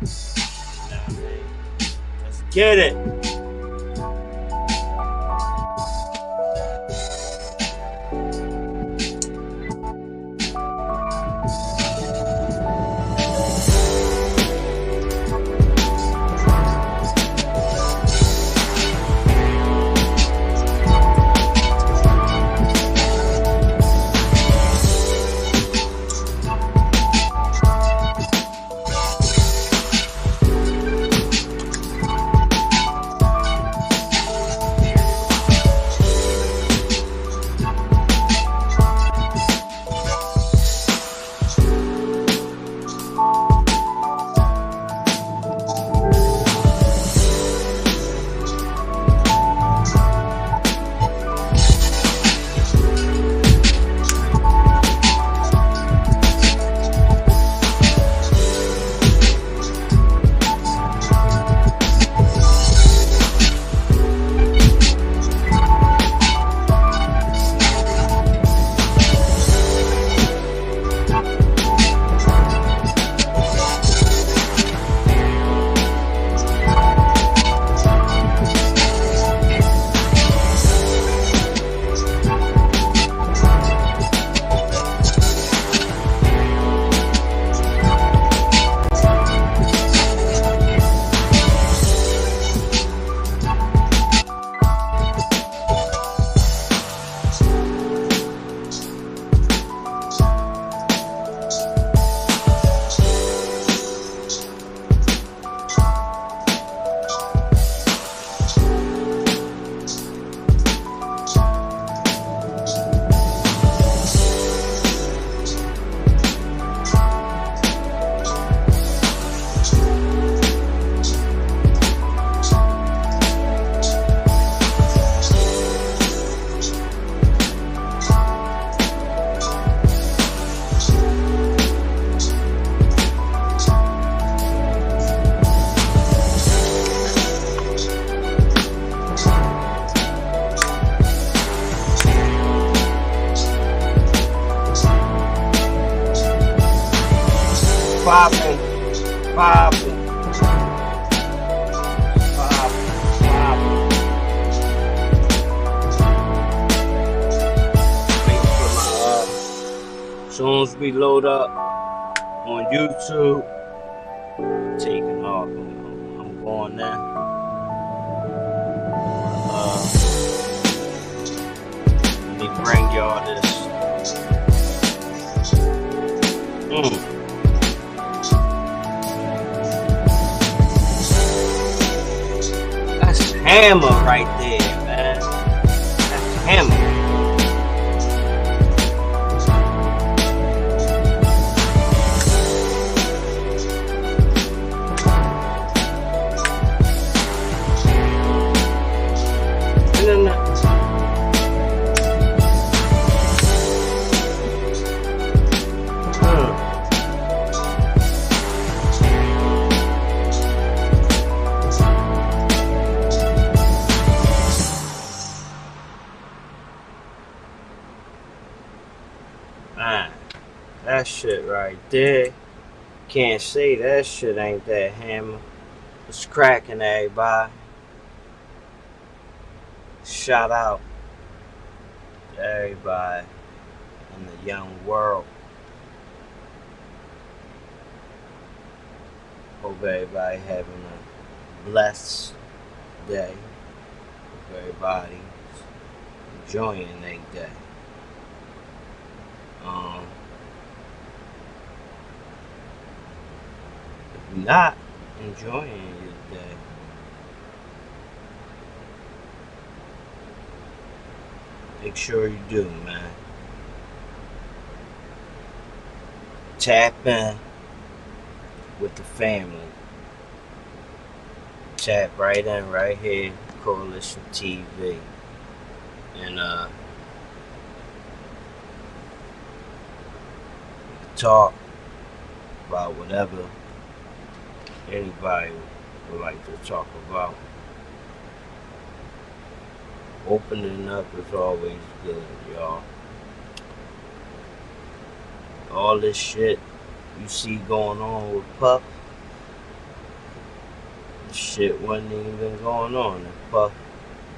Let's get it. Popping. As soon as we load up on YouTube, taking off. I'm going there. Let me bring y'all this. That's hammer right there, man. That's hammer. Man, that shit right there. Can't say that shit ain't that hammer. It's cracking, everybody. Shout out to everybody in the young world. Hope everybody having a blessed day. Hope everybody enjoying their day. If you're not enjoying your day, make sure you do, man. Tap in with the family. Tap right in right here, CoalitionTv. And talk about whatever anybody would like to talk about. Opening up is always good, y'all. All this shit you see going on with Puff, shit wasn't even going on. And Puff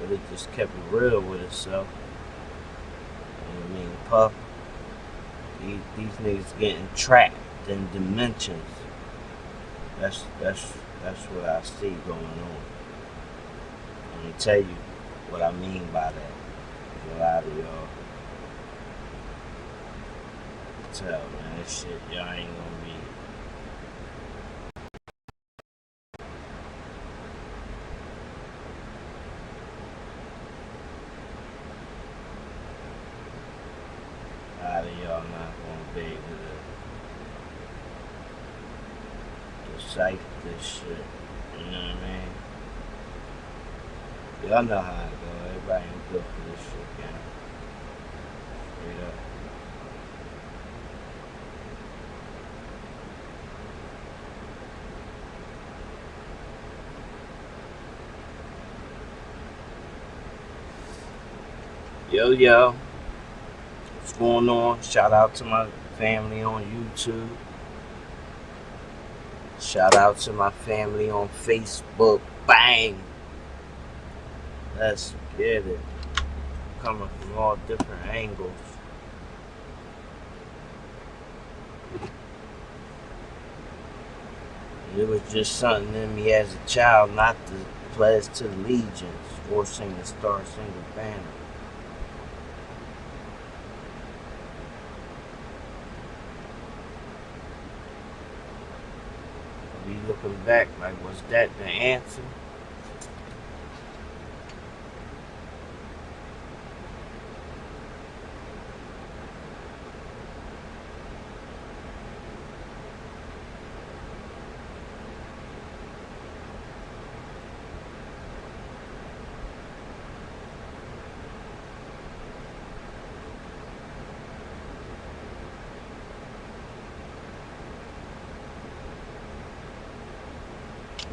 would have just kept it real with itself. You know what I mean? Puff, these niggas getting trapped in dimensions. That's what I see going on. Let me tell you what I mean by that. A lot of y'all tell, man, this shit y'all ain't gonna be. A lot of y'all not gonna be able to decipher this shit. You know what I mean? Y'all know how it go. Everybody ain't good for this shit, gang. Straight up. Yo, what's going on? Shout out to my family on YouTube. Shout out to my family on Facebook. Bang! Let's get it. Coming from all different angles. It was just something in me as a child not to pledge to the legions or sing the Star Single Banner. Be looking back like, was that the answer?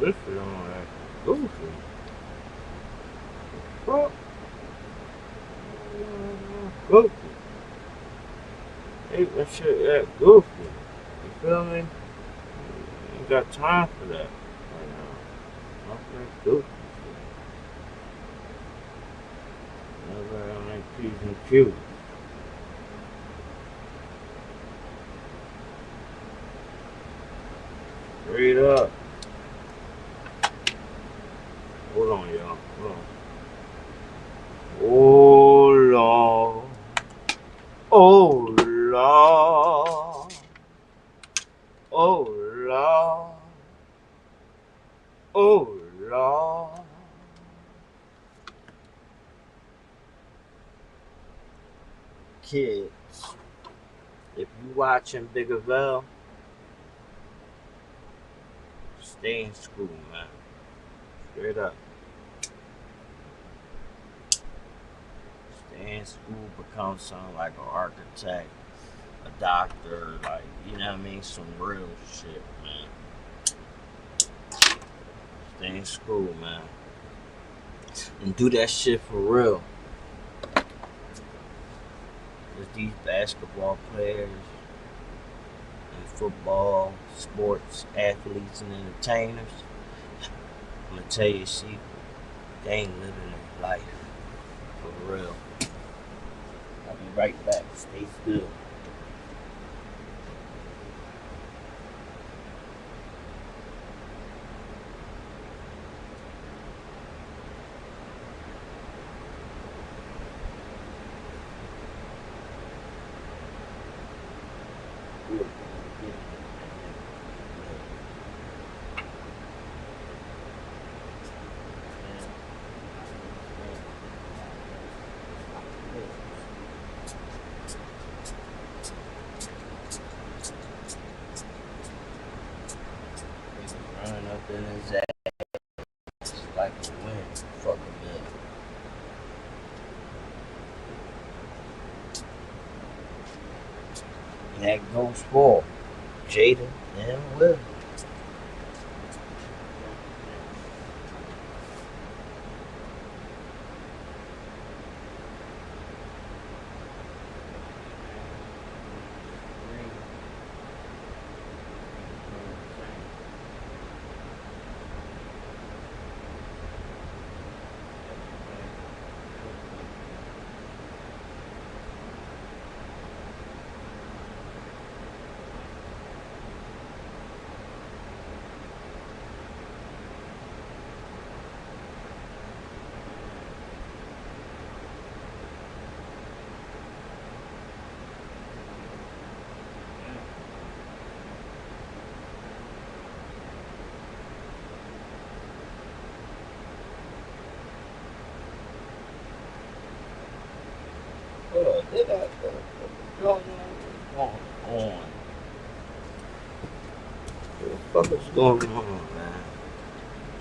This shit on that goofy. Fuck. Goofy. Ain't that shit that goofy. You feel me? Ain't got time for that right now. Fuck that goofy shit. Never on that P's and Q's. Straight up. Hold on, y'all. Hold on. Oh, Lord. Oh, Lord. Oh, Lord. Oh, Lord. Kids, if you watching Biggerville, stay in school, man. Straight up. Stay in school, become something like an architect, a doctor, like, you know what I mean? Some real shit, man. Stay in school, man. And do that shit for real. Because these basketball players and football, sports, athletes, and entertainers, I'm going to tell you, see, they ain't living their life for real. I'll be right back. Stay still. Running up in his ass like a wind. Fuck a bit. And that goes for Jada and Will. What's going on? What the fuck is going on, man?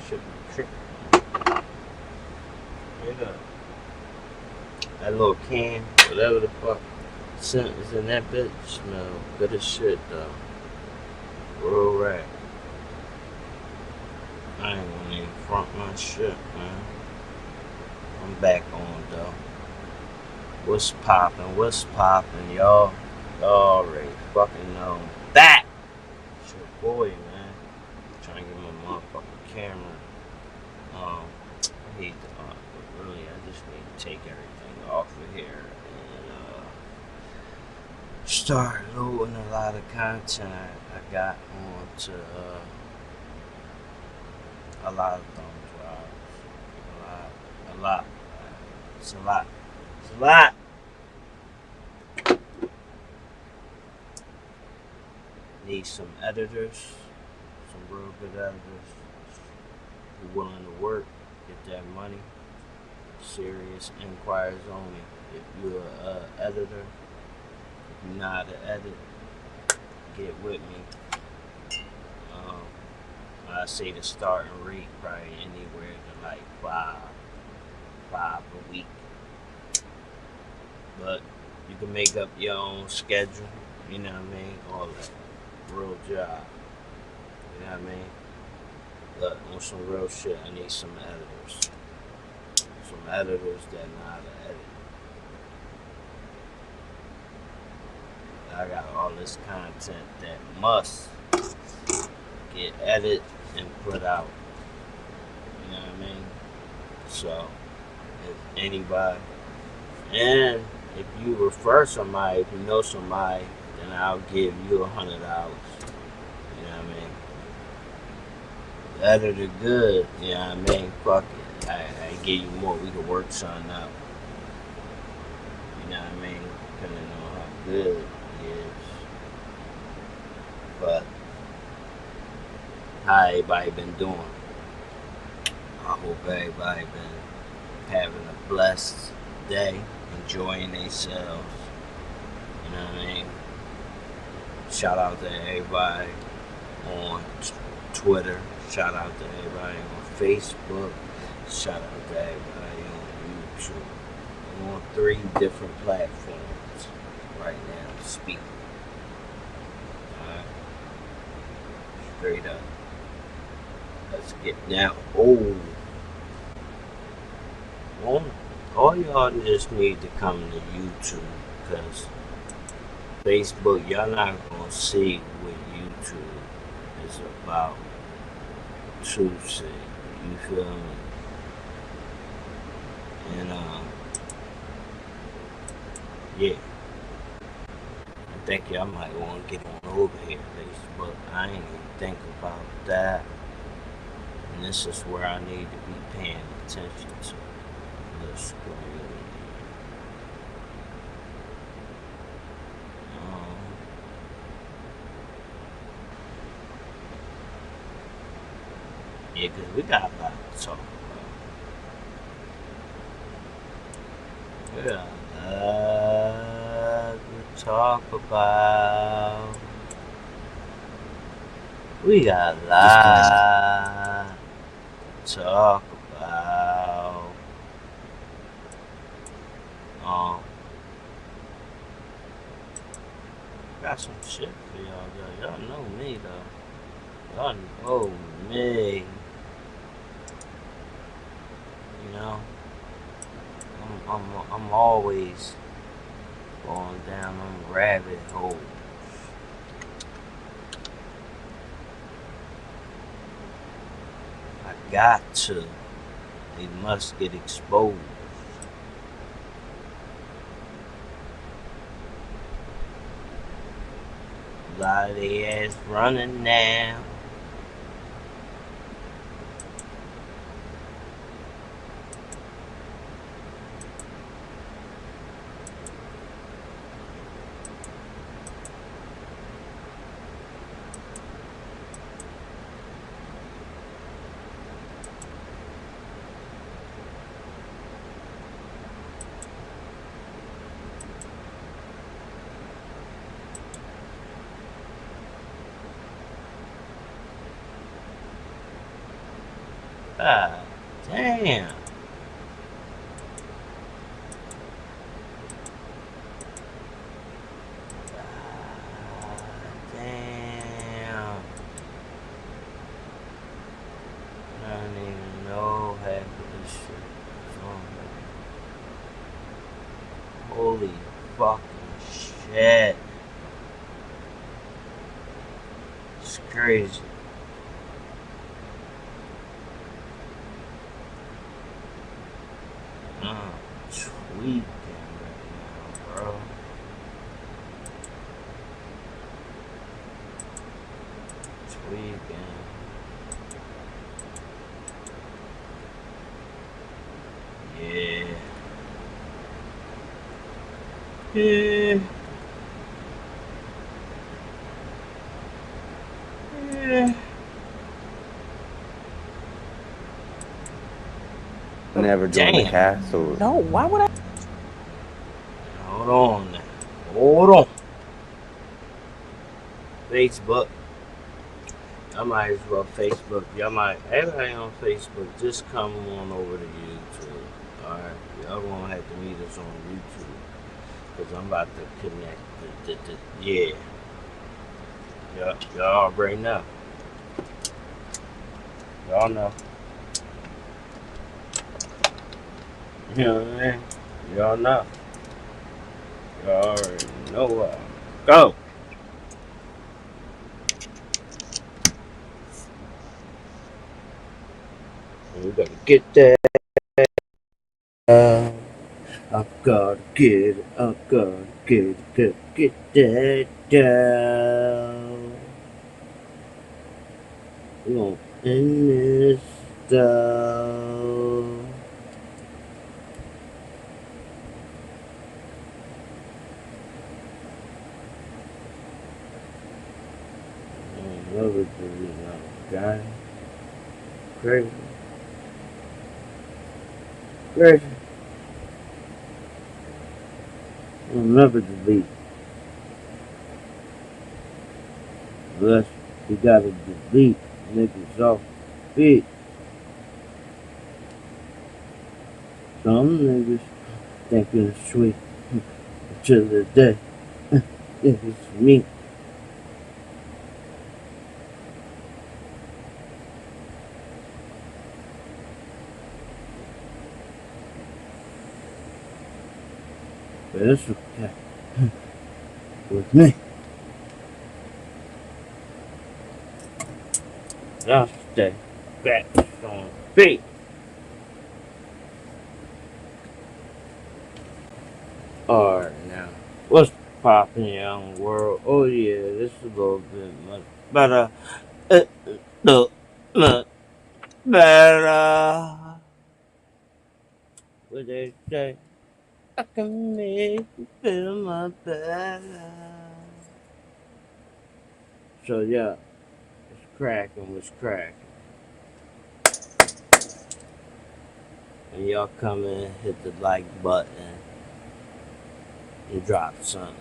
Should be tripping. Straight up. That little can, whatever the fuck scent is in that bitch, smell good as shit though. Real rap. I ain't gonna even front my shit, man. I'm back on though. What's poppin', y'all? Y'all already fucking know that. It's your boy, man. I'm trying to get my motherfucking camera. I hate but really, I just need to take everything off of here and start loading a lot of content I got onto a lot of thumb drives. A lot. It's a lot. It's a lot. Need some editors, some real good editors who willing to work, get that money. Serious inquiries only. If you're an editor, if you're not an edit, get with me. I say the starting rate probably anywhere to like five a week. But you can make up your own schedule, you know what I mean? All that. Real job. You know what I mean? But on some real shit, I need some editors. Some editors that know how to edit. I got all this content that must get edited and put out. You know what I mean? So, if anybody, and if you refer somebody, if you know somebody, then I'll give you $100. You know what I mean? The editor good, you know what I mean? Fuck it. I give you more. We can work something out. You know what I mean? Depending on how good it is. But how everybody been doing? I hope everybody been having a blessed day, enjoying themselves. You know what I mean? Shout out to everybody on Twitter. Shout out to everybody on Facebook. Shout out to everybody on YouTube. I'm on 3 different platforms right now speaking. Alright? Straight up. Let's get down. All y'all just need to come to YouTube, because Facebook, y'all not gonna see what YouTube is about. To say, you feel me? And yeah, I think y'all might want to get on over here, Facebook. I ain't even think about that. And this is where I need to be paying attention to. The screen. Yeah, because we got a lot to talk about. We got a lot to talk about. We got a lot to talk about. Got some shit for y'all, though. Y'all know me, though. Y'all know me. You know, I'm always going down them rabbit holes. I got to. They must get exposed. A lot of their ass running now. God damn. Damn. I don't even know half of this shit is on there. Holy fucking shit. It's crazy. I'm tweaking right now, bro. Tweaking. Yeah. Yeah. Yeah. Never joined the Damn. cast, so No, why would I? Hold on now. Hold on. Facebook. I might as well Facebook. Y'all might, everybody on Facebook, just come on over to YouTube. Alright? Y'all gonna have to meet us on YouTube. Because I'm about to connect. Yeah. Y'all already know. Y'all know. You know what I mean? Y'all know. Y'all already know what. Go! We gotta get that. I gotta get it. I gotta get that down. We gonna end this down. Love it, guy. Crazy. Crazy. We'll never delete. Unless we gotta delete niggas off feet. Some niggas thinking it's sweet until the day. It's me. But it's okay with me. I'll stay back on feet. Alright now. What's poppin', young world? Oh yeah, this is a little bit much better. Look, better. What they say? I can make you feel my better. So yeah, it's cracking, what's cracking. And y'all come in, hit the like button, and drop something.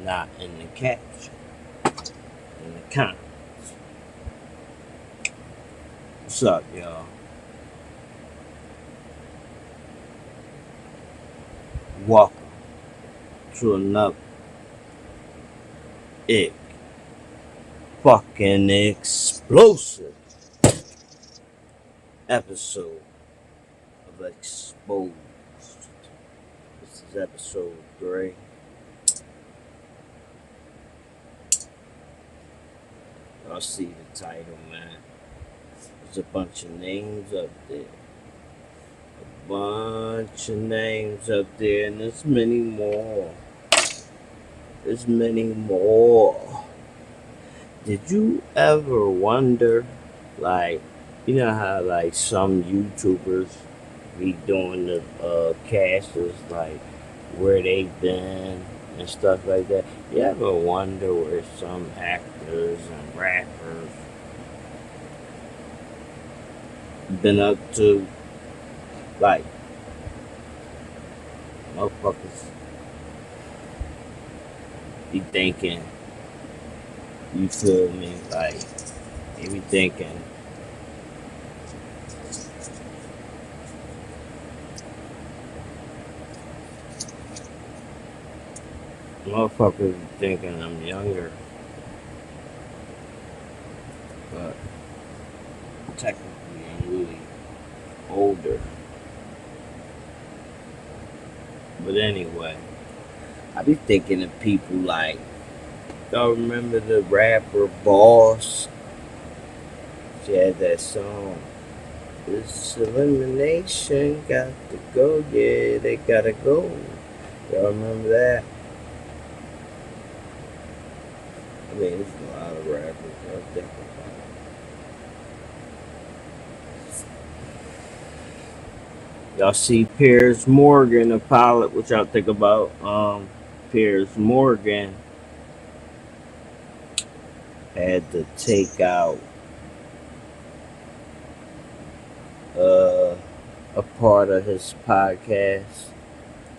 Not in the caption, in the comments. What's up, y'all? Welcome to another fucking explosive episode of Exposed. This is episode 3. Y'all see the title, man. There's a bunch of names up there. A bunch of names up there, and there's many more. There's many more. Did you ever wonder, like, you know how, like, some YouTubers be doing the casters, like, where they've been and stuff like that? You ever wonder where some actors and rappers been up to? Like, motherfuckers be thinking, you feel me? Like, they be thinking Motherfuckers be thinking I'm younger, but technically I'm really older. But anyway, I be thinking of people like, y'all remember the rapper Boss? She had that song. This elimination got to go, yeah, they gotta go. Y'all remember that? I mean, there's a lot of rappers I think about. Y'all see Piers Morgan, a pilot. What y'all think about Piers Morgan had to take out uh, a part of his podcast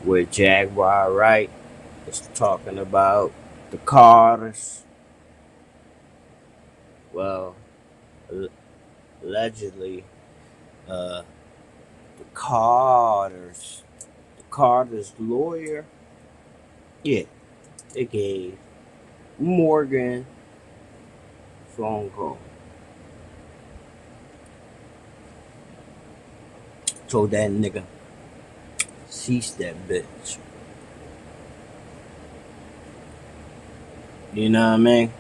where Jaguar Wright was talking about the Carters. Well, allegedly, uh, the Carter's lawyer, yeah, they gave Morgan a phone call. Told that nigga, cease that bitch. You know what I mean?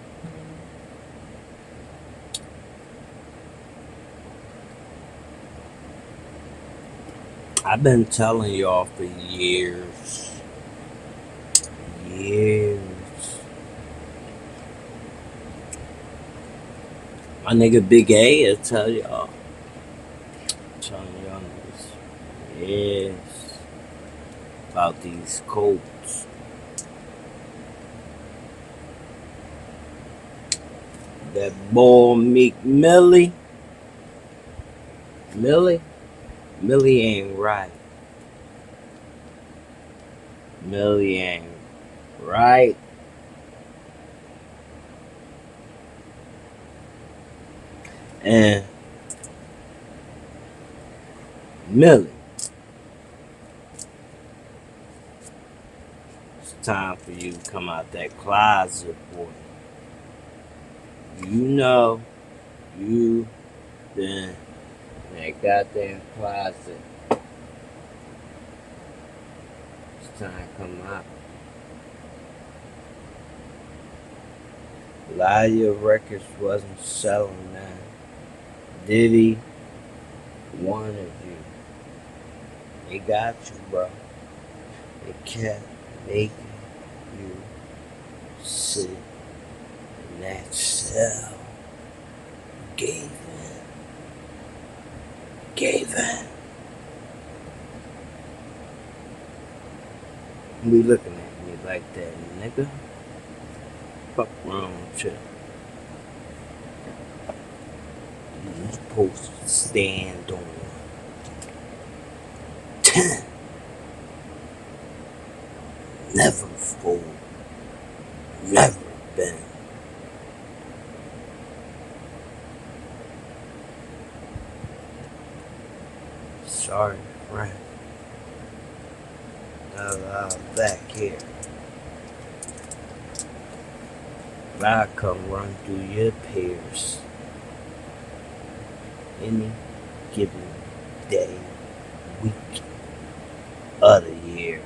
I've been telling y'all for years. My nigga Big A will tell y'all. I'm telling y'all niggas. Yes. About these Colts. That boy Meek Millie ain't right. Millie ain't right. And Millie, it's time for you to come out that closet, boy. You know you been in that goddamn closet. It's time to come out. A lot of your records wasn't selling, man. DIDDY wanted you. They got you, bro. They kept making you sit in that cell. Gave in. Be looking at me like that, nigga. Fuck wrong with you? You're supposed to stand on 10. Never fold. Never bend. Sorry, friend. Now I'm back here. I come run through your peers any given day, week, of the year.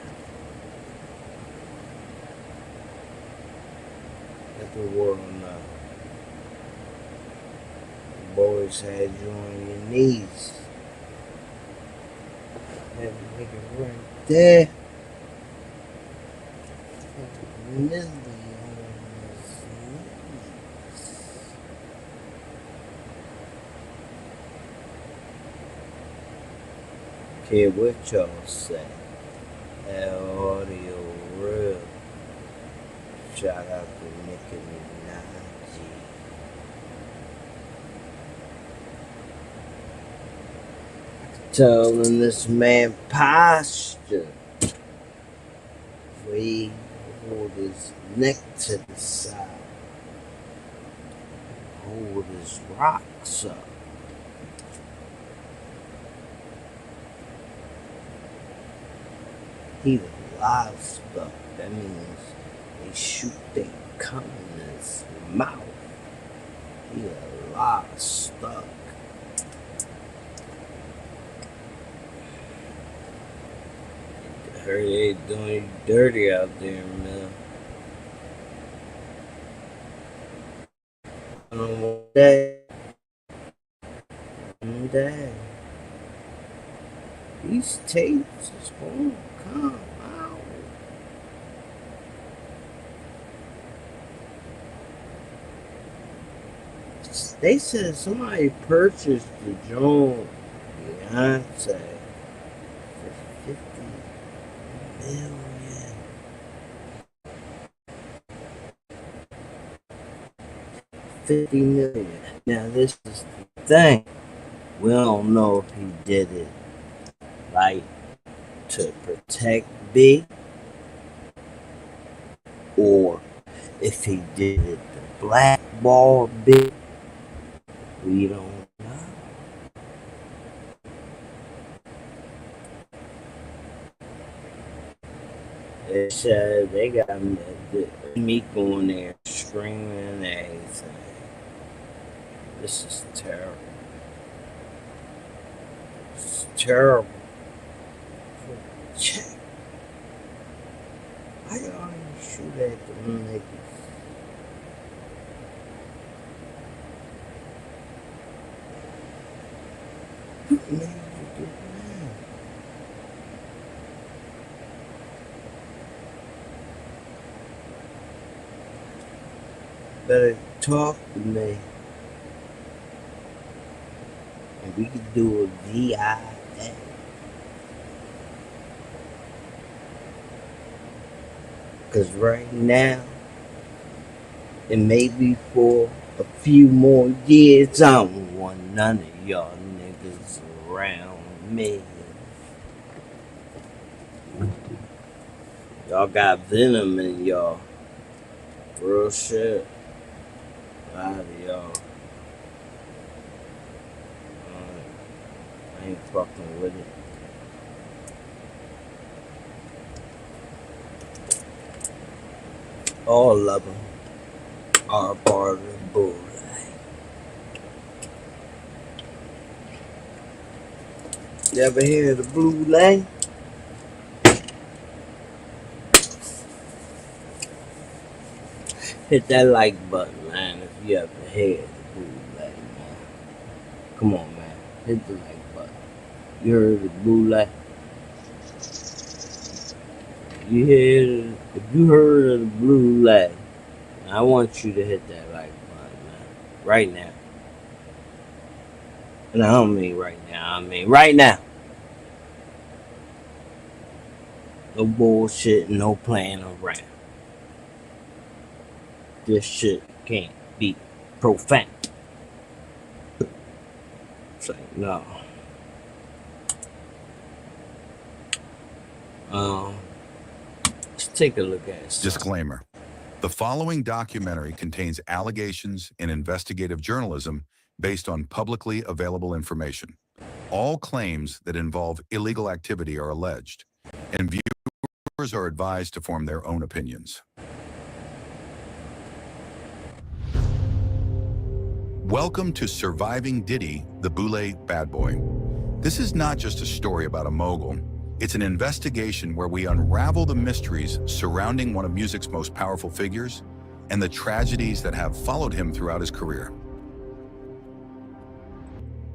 Let the world know. The boys had you on your knees. That nigga right there. Millie on his knees. Care what y'all say. That audio real. Shout out to Nicki Minaj. Telling this man posture. Where he hold his neck to the side. Hold his rocks up. He the livestock. That means shoot they come in his mouth. He a lot stuck. I heard they doing you dirty out there, man. One day, these tapes is gonna come out. They said somebody purchased the joint BEYONCE for 50 million. $50 million. Now this is the thing. We don't know if he did it like to protect B, or if he did it to blackball B. We don't know. They said they got MEEK on there screaming and everything. This is terrible. It's terrible. Check. Why y'all ain't shoot at the niggas? What made you get mad? Better talk to me. And we could do a DIDDY. Because right now, it may be for a few more years. I don't want none of y'all niggas around me. Y'all got venom in y'all. Real shit. A lot of y'all. I ain't fucking with it. All of them are part of the bull. You ever hear of the blue lane? Hit that like button, man, if you ever hear of the blue lane, man. Come on, man. Hit the like button. You heard of the blue lane? If you heard of the blue lane, I want you to hit that like button, man. Right now. And I don't mean right now, I mean right now. No bullshit, no playing around. This shit can't be profane. It's like, no. Let's take a look at it. Disclaimer. The following documentary contains allegations in investigative journalism based on publicly available information. All claims that involve illegal activity are alleged, and viewers are advised to form their own opinions. Welcome to Surviving Diddy, the Boulay Bad Boy. This is not just a story about a mogul. It's an investigation where we unravel the mysteries surrounding one of music's most powerful figures and the tragedies that have followed him throughout his career.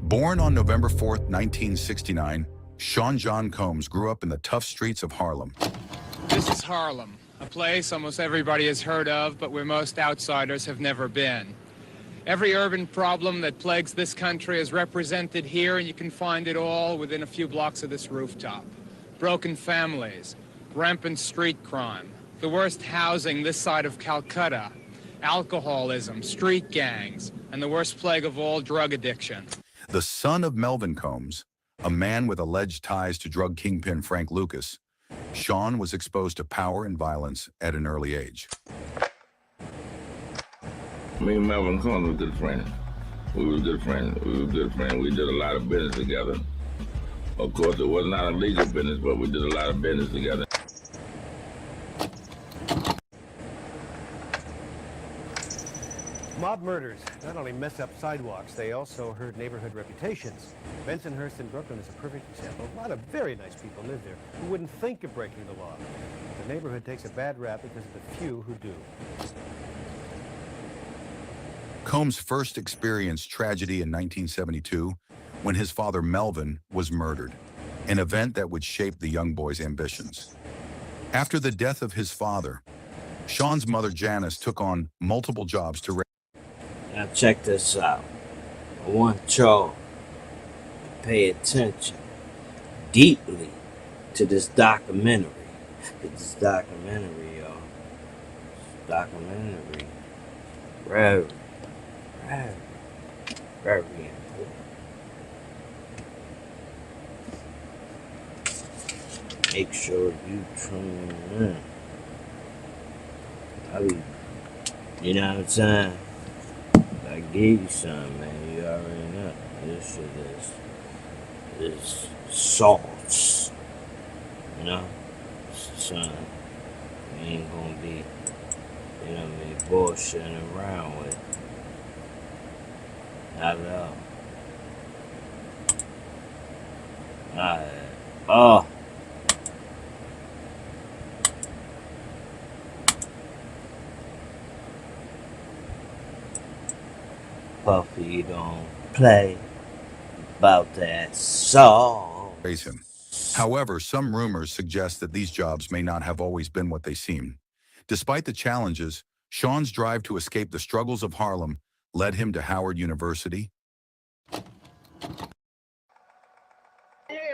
Born on November 4th, 1969, Sean John Combs grew up in the tough streets of Harlem. This is Harlem, a place almost everybody has heard of, but where most outsiders have never been. Every urban problem that plagues this country is represented here, and you can find it all within a few blocks of this rooftop. Broken families, rampant street crime, the worst housing this side of Calcutta, alcoholism, street gangs, and the worst plague of all, drug addiction. The son of Melvin Combs, a man with alleged ties to drug kingpin Frank Lucas, Sean was exposed to power and violence at an early age. Me and Melvin Combs were good friends. We did a lot of business together. Of course, it was not a legal business, but we did a lot of business together. Mob murders not only mess up sidewalks, they also hurt neighborhood reputations. Bensonhurst in Brooklyn is a perfect example. A lot of very nice people live there who wouldn't think of breaking the law. The neighborhood takes a bad rap because of the few who do. Combs first experienced tragedy in 1972 when his father Melvin was murdered, an event that would shape the young boy's ambitions. After the death of his father, Sean's mother Janice took on multiple jobs to raise. Now check this out. I want y'all to pay attention deeply to this documentary. This documentary, y'all. This documentary. Very important. Make sure you tune in. You know what I'm saying? I gave you some, man. You already know. This shit is sauce. You know? Son, we ain't gonna be, you know what I mean, bullshitting around with it. Not at all. Alright. Oh. Puffy don't play about that song. Raise him. However, some rumors suggest that these jobs may not have always been what they seem. Despite the challenges, Sean's drive to escape the struggles of Harlem led him to Howard University. Yeah,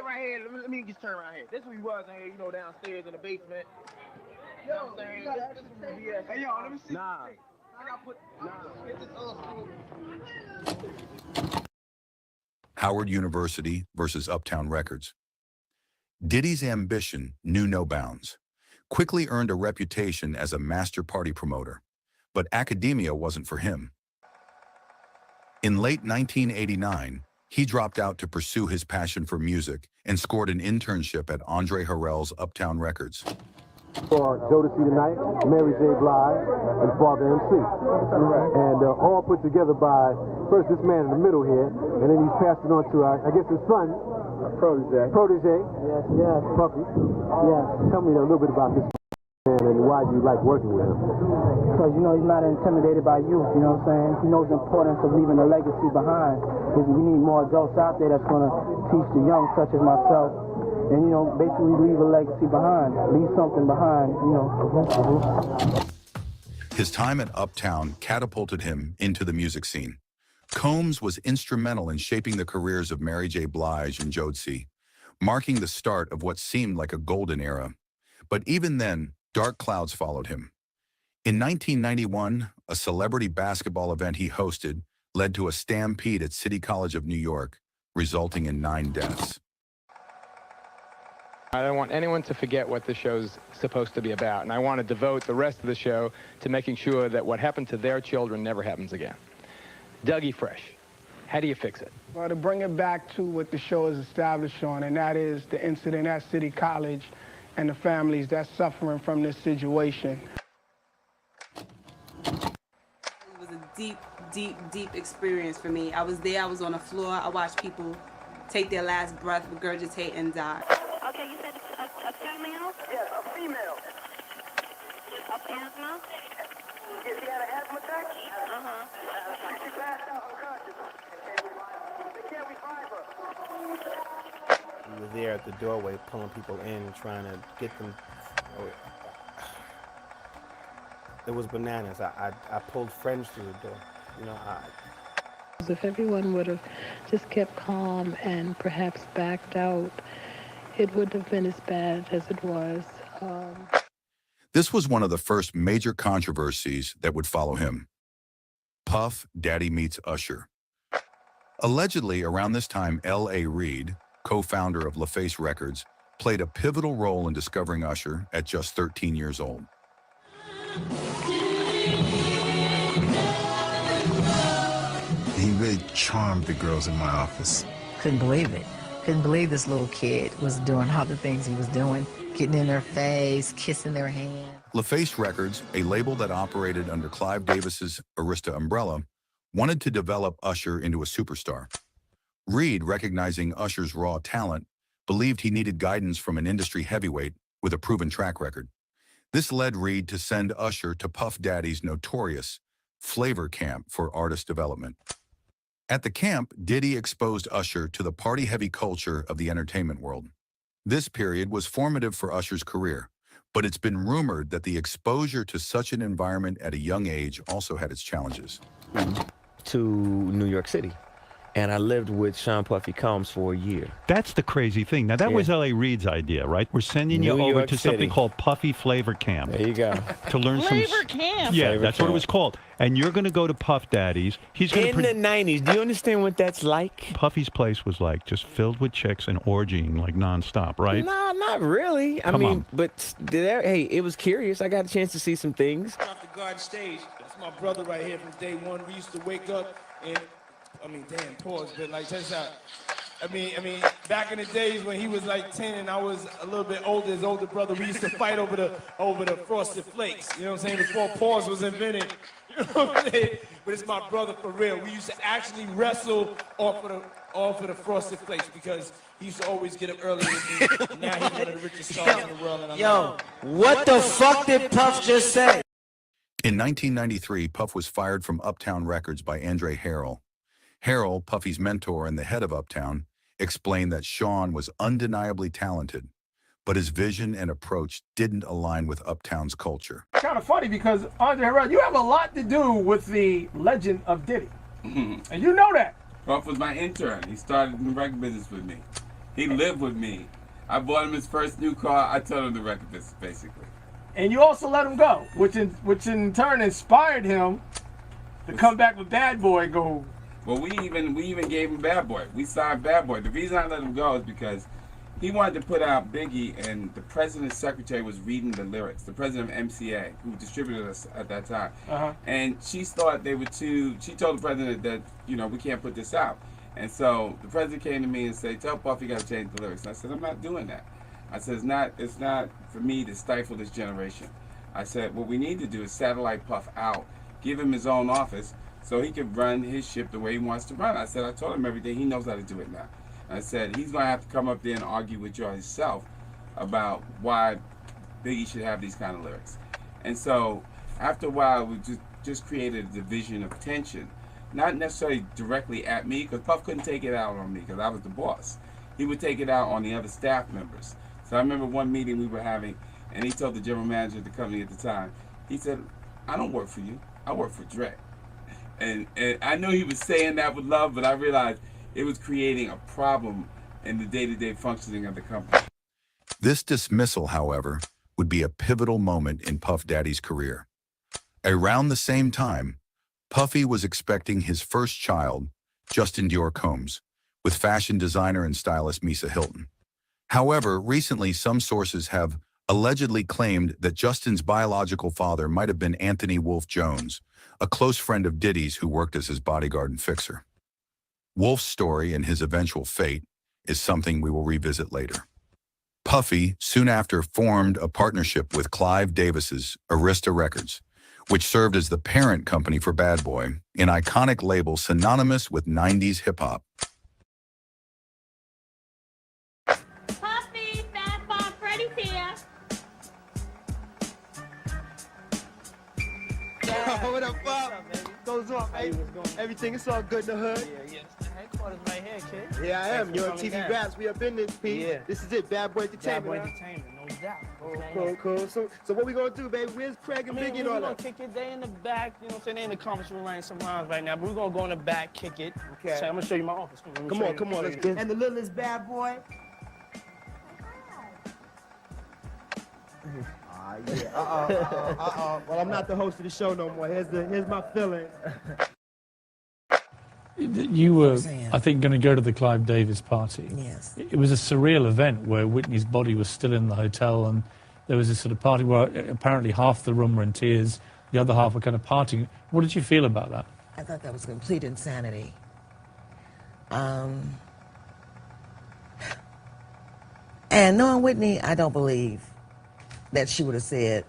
right here. Let me just turn around here. This where we was in here, you know, downstairs in the basement. You know what I'm saying? Hey, yo, let me see. Nah. I got put. Nah. Get this old school. Howard University versus Uptown Records. Diddy's ambition knew no bounds, quickly earned a reputation as a master party promoter, but academia wasn't for him. In late 1989, he dropped out to pursue his passion for music and scored an internship at Andre Harrell's Uptown Records. For Jodeci tonight, Mary J. Blige, and Father MC. And all put together by, first this man in the middle here, and then he's passed it on to, I guess, his son. Protege. Yes, yes. Puffy. Yes. Tell me a little bit about this man and why you like working with him. Because, you know, he's not intimidated by youth, you know what I'm saying? He knows the importance of leaving a legacy behind. Because we need more adults out there that's going to teach the young, such as myself, and, you know, basically leave a legacy behind, leave something behind, you know. His time at Uptown catapulted him into the music scene. Combs was instrumental in shaping the careers of Mary J. Blige and Jodeci, marking the start of what seemed like a golden era. But even then, dark clouds followed him. In 1991, a celebrity basketball event he hosted led to a stampede at City College of New York, resulting in 9 deaths. I don't want anyone to forget what the show's supposed to be about, and I want to devote the rest of the show to making sure that what happened to their children never happens again. Dougie Fresh, how do you fix it? Well, to bring it back to what the show is established on, and that is the incident at City College and the families that's suffering from this situation. It was a deep, deep, deep experience for me. I was there, I was on the floor, I watched people take their last breath, regurgitate, and die. Okay, you said a female? Yes, a female. Asthma? Yes, she had an asthma attack. Uh-huh. She passed out unconscious. They can't revive her. We were there at the doorway pulling people in, trying to get them. It was bananas. I pulled friends through the door. You know, if everyone would have just kept calm and perhaps backed out, it wouldn't have been as bad as it was. This was one of the first major controversies that would follow him. Puff Daddy meets Usher. Allegedly, around this time, L.A. Reid, co-founder of LaFace Records, played a pivotal role in discovering Usher at just 13 years old. He really charmed the girls in my office. Couldn't believe it. Couldn't believe this little kid was doing all the things he was doing, getting in their face, kissing their hand. LaFace Records, a label that operated under Clive Davis's Arista umbrella, wanted to develop Usher into a superstar. Reed, recognizing Usher's raw talent, believed he needed guidance from an industry heavyweight with a proven track record. This led Reed to send Usher to Puff Daddy's notorious Flavor Camp for artist development. At the camp, Diddy exposed Usher to the party-heavy culture of the entertainment world. This period was formative for Usher's career, but it's been rumored that the exposure to such an environment at a young age also had its challenges. To New York City. And I lived with Sean Puffy Combs for a year. That's the crazy thing. Now, that was L.A. Reid's idea, right? We're sending you over to something called Puffy Flavor Camp. There you go. To learn Flavor Camp? Yeah, that's what it was called. And you're going to go to Puff Daddy's. He's going in the 90s. Do you understand what that's like? Puffy's place was like just filled with chicks and orgying like nonstop, right? No, not really. I mean, but hey, it was curious. I got a chance to see some things. Off the garden stage. That's my brother right here from day one. We used to wake up and, damn, pause, but like, check this out. I mean, back in the days when he was like 10 and I was a little bit older, his older brother, we used to fight over the Frosted Flakes. You know what I'm saying? Before pause was invented. You know what I'm saying? But it's my brother for real. We used to actually wrestle off of the Frosted Flakes because he used to always get up early with me. Now he's one of the richest stars in the world. And Yo, what the fuck did Puff just say? In 1993, Puff was fired from Uptown Records by Andre Harrell. Harrell, Puffy's mentor and the head of Uptown, explained that Sean was undeniably talented, but his vision and approach didn't align with Uptown's culture. Kind of funny because, Andre Harrell, you have a lot to do with the legend of Diddy. And you know that. Puff was my intern. He started in the record business with me. He lived with me. I bought him his first new car. I told him the record business, basically. And you also let him go, which in turn inspired him to come back with Bad Boy and go. Well, we even gave him Bad Boy. We signed Bad Boy. The reason I let him go is because he wanted to put out Biggie, and the president's secretary was reading the lyrics. The president of MCA, who distributed us at that time, and she thought they were too. She told the president that we can't put this out, and so the president came to me and said, "Tell Puff you got to change the lyrics." And I said, "I'm not doing that." I said, "It's not for me to stifle this generation." I said, "What we need to do is satellite Puff out, give him his own office." So he can run his ship the way he wants to run. I said, I told him everything. He knows how to do it now. I said, he's going to have to come up there and argue with you himself about why Biggie should have these kind of lyrics. And so after a while, we just created a division of tension, not necessarily directly at me, because Puff couldn't take it out on me because I was the boss. He would take it out on the other staff members. So I remember one meeting we were having, and he told the general manager of the company at the time, he said, I don't work for you. I work for Dre. And I knew he was saying that with love, but I realized it was creating a problem in the day-to-day functioning of the company. This dismissal, however, would be a pivotal moment in Puff Daddy's career. Around the same time, Puffy was expecting his first child, Justin Dior Combs, with fashion designer and stylist Misa Hilton. However, recently some sources have allegedly claimed that Justin's biological father might have been Anthony Wolf Jones, a close friend of Diddy's who worked as his bodyguard and fixer. Wolf's story and his eventual fate is something we will revisit later. Puffy soon after formed a partnership with Clive Davis's Arista Records, which served as the parent company for Bad Boy, an iconic label synonymous with 90s hip-hop. Puffy, Fast Bob, Freddy's here. What up, Bob? Goes on, baby. Everything is all good in the hood. Yeah. The headquarters right here, kid. Yeah, I am. You're on TV Raps. We up in this piece. Yeah. This is it. Bad Boy Entertainment. Bad Boy Entertainment, no doubt. Cool. So what we gonna do, baby? Where's Craig and Biggie and all that? We're gonna kick it. They in the back. You know what I'm saying? They in the conference room writing some rhymes right now. But we're gonna go in the back, kick it. Okay. So I'm gonna show you my office. Come on. Let's get. And the littlest Bad Boy. Yeah. Well, I'm not the host of the show no more. Here's my feeling. You were, I think, going to go to the Clive Davis party. Yes. It was a surreal event where Whitney's body was still in the hotel, and there was this sort of party where apparently half the room were in tears, the other half were kind of partying. What did you feel about that? I thought that was complete insanity. And knowing Whitney, I don't believe that she would have said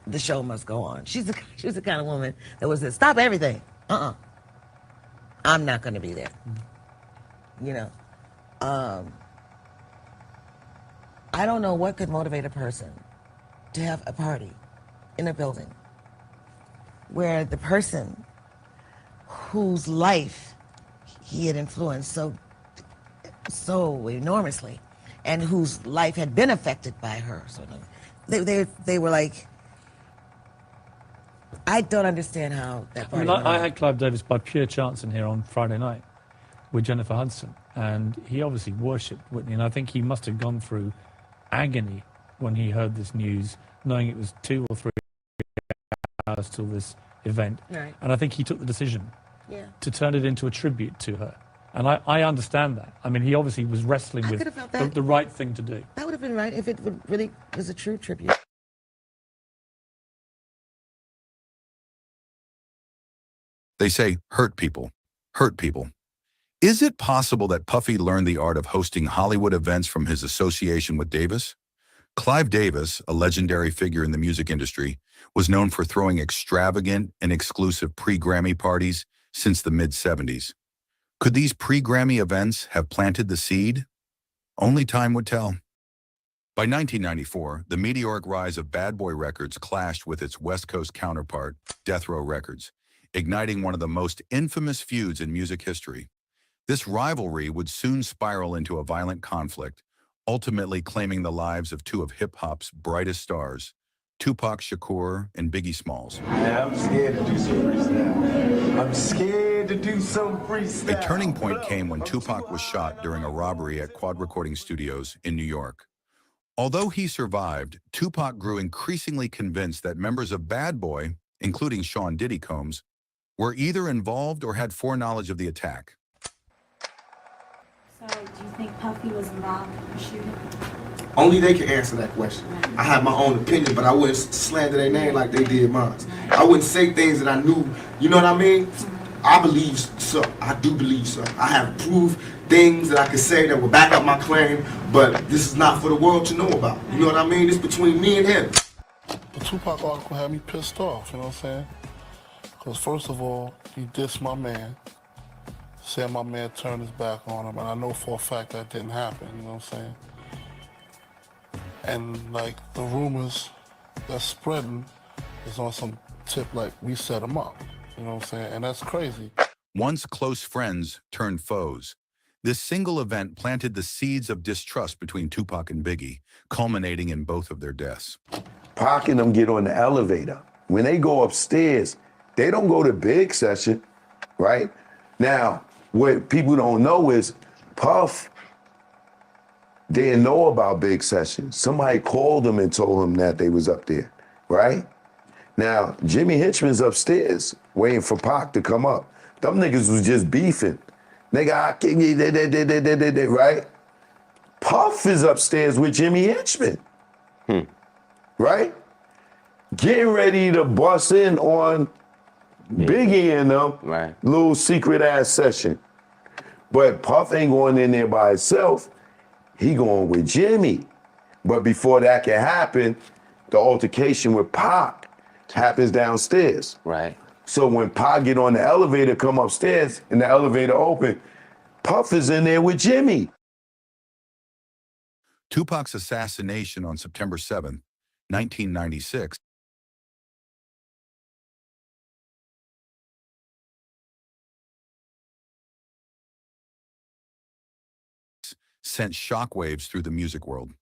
the show must go on. She was the kind of woman that was to stop everything. I'm not going to be there. You know, I don't know what could motivate a person to have a party in a building where the person whose life he had influenced so enormously and whose life had been affected by her. So they were like, I don't understand how that party went I on. had Clive Davis by pure chance in here on Friday night with Jennifer Hudson, and he obviously worshipped Whitney, and I think he must have gone through agony when he heard this news, knowing it was 2 or 3 hours till this event. Right. And I think he took the decision to turn it into a tribute to her. And I understand that. I mean, he obviously was wrestling with the right thing to do. That would have been right if it really was a true tribute. They say, hurt people, hurt people. Is it possible that Puffy learned the art of hosting Hollywood events from his association with Davis? Clive Davis, a legendary figure in the music industry, was known for throwing extravagant and exclusive pre-Grammy parties since the mid-70s. Could these pre-Grammy events have planted the seed? Only time would tell. By 1994, the meteoric rise of Bad Boy Records clashed with its West Coast counterpart, Death Row Records, igniting one of the most infamous feuds in music history. This rivalry would soon spiral into a violent conflict, ultimately claiming the lives of 2 of hip-hop's brightest stars, Tupac Shakur and Biggie Smalls. I'm scared to do some freestyle. I'm scared to do some freestyle. A turning point came when Tupac was shot during a robbery at Quad Recording Studios in New York. Although he survived, Tupac grew increasingly convinced that members of Bad Boy, including Sean Diddy Combs, were either involved or had foreknowledge of the attack. So, do you think Puffy was involved in the shooting? Only they can answer that question. I have my own opinion, but I wouldn't slander their name like they did mine. I wouldn't say things that I knew, you know what I mean? I believe so. I do believe so. I have proved things that I could say that will back up my claim, but this is not for the world to know about. You know what I mean? It's between me and him. The Tupac article had me pissed off, you know what I'm saying? Because first of all, he dissed my man, said my man turned his back on him, and I know for a fact that didn't happen, you know what I'm saying? And like the rumors that's spreading is on some tip like we set him up, you know what I'm saying? And that's crazy. Once close friends turned foes, this single event planted the seeds of distrust between Tupac and Biggie, culminating in both of their deaths. Pac and them get on the elevator. When they go upstairs, they don't go to Big Session, right? Now, what people don't know is Puff didn't know about Big Session. Somebody called him and told him that they was up there, right? Now, Jimmy Hitchman's upstairs waiting for Pac to come up. Them niggas was just beefing. Nigga, I can't get that, right? Puff is upstairs with Jimmy Hitchman, right? Getting ready to bust in on Biggie and them, little secret ass session. But Puff ain't going in there by himself. He going with Jimmy. But before that can happen, the altercation with Pac happens downstairs. Right. So when Pac get on the elevator, come upstairs, and the elevator open, Puff is in there with Jimmy. Tupac's assassination on September 7, 1996, sent shockwaves through the music world.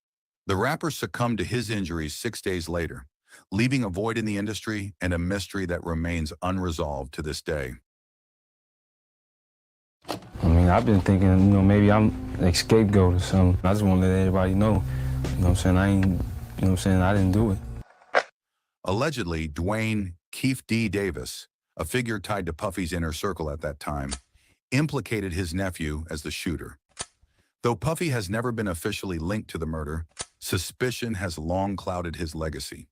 The rapper succumbed to his injuries 6 days later, leaving a void in the industry and a mystery that remains unresolved to this day. I mean, I've been thinking, you know, maybe I'm a scapegoat or something. I just want to let everybody know, you know what I'm saying, I didn't do it. Allegedly, DEWAYNE Keefe D. Davis, a figure tied to Puffy's inner circle at that time, implicated his nephew as the shooter. Though Puffy has never been officially linked to the murder, suspicion has long clouded his legacy.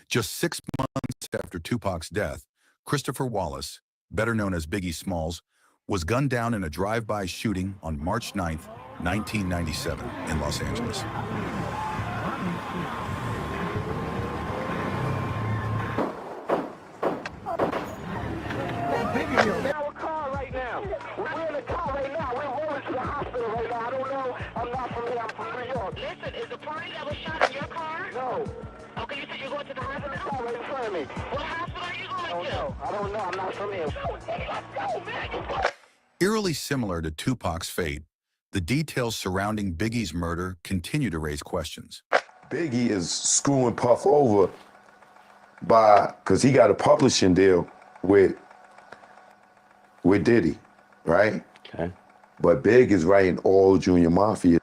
Just 6 months after Tupac's death, Christopher Wallace, better known as Biggie Smalls, was gunned down in a drive-by shooting on March 9, 1997 in Los Angeles. me. What hospital are you going to? I don't know. I'm not from here. Let's go, man. Eerily similar to Tupac's fate, the details surrounding Biggie's murder continue to raise questions. Biggie is screwing Puff over because he got a publishing deal with Diddy, right? Okay. But Big is writing all Junior Mafia,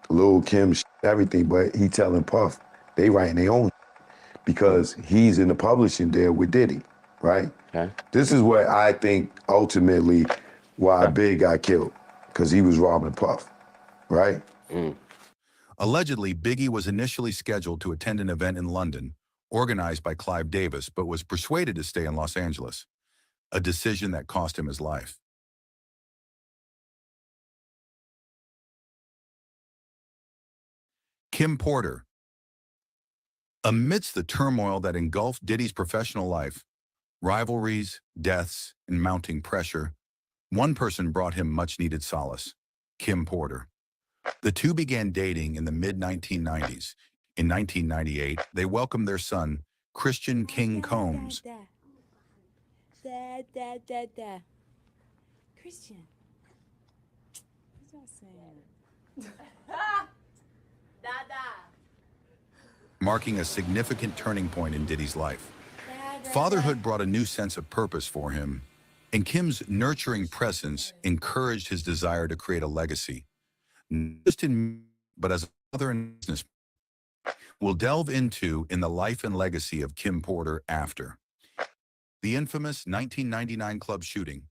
Lil Kim, everything, but he telling Puff they writing their own because he's in the publishing deal with Diddy, right? Okay. This is what I think ultimately why Big got killed, because he was robbing Puff, right? Allegedly, Biggie was initially scheduled to attend an event in London, organized by Clive Davis, but was persuaded to stay in Los Angeles, a decision that cost him his life. Kim Porter. Amidst the turmoil that engulfed Diddy's professional life, rivalries, deaths, and mounting pressure, one person brought him much-needed solace, Kim Porter. The two began dating in the mid-1990s. In 1998, they welcomed their son, Christian King Combs. Christian. What's that saying? Marking a significant turning point in Diddy's life. Fatherhood brought a new sense of purpose for him, and Kim's nurturing presence encouraged his desire to create a legacy, not just in but as a father and business. We'll delve into the life and legacy of Kim Porter after the infamous 1999 club shooting.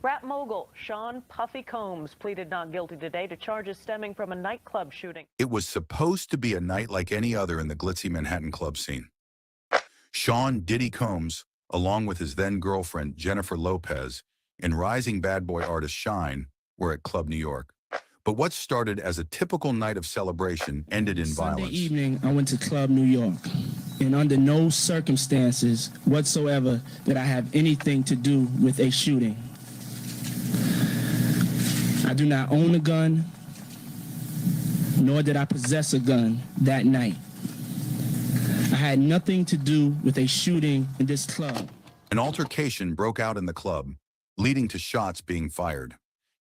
Rap mogul Sean Puffy Combs pleaded not guilty today to charges stemming from a nightclub shooting. It was supposed to be a night like any other in the glitzy Manhattan club scene. Sean Diddy Combs, along with his then-girlfriend Jennifer Lopez and rising bad boy artist Shine, were at Club New York. But what started as a typical night of celebration ended in violence. Sunday evening, I went to Club New York, and under no circumstances whatsoever did I have anything to do with a shooting. I do not own a gun, nor did I possess a gun that night. I had nothing to do with a shooting in this club. An altercation broke out in the club, leading to shots being fired.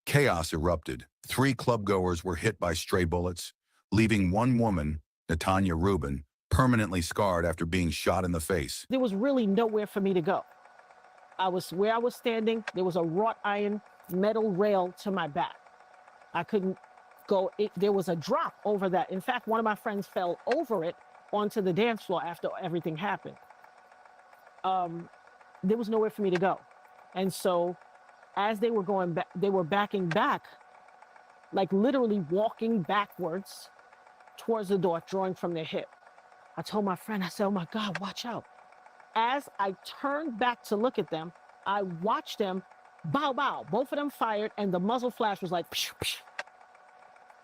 Chaos erupted. 3 clubgoers were hit by stray bullets, leaving one woman, Natanya Rubin, permanently scarred after being shot in the face. There was really nowhere for me to go. Where I was standing, there was a wrought iron metal rail to my back. I couldn't go, there was a drop over that. In fact, one of my friends fell over it onto the dance floor after everything happened. There was nowhere for me to go. And so as they were going back, they were backing back, like literally walking backwards towards the door, drawing from their hip. I told my friend, I said, oh my God, watch out. As I turned back to look at them, I watched them bow, bow. Both of them fired, and the muzzle flash was like, psh, psh.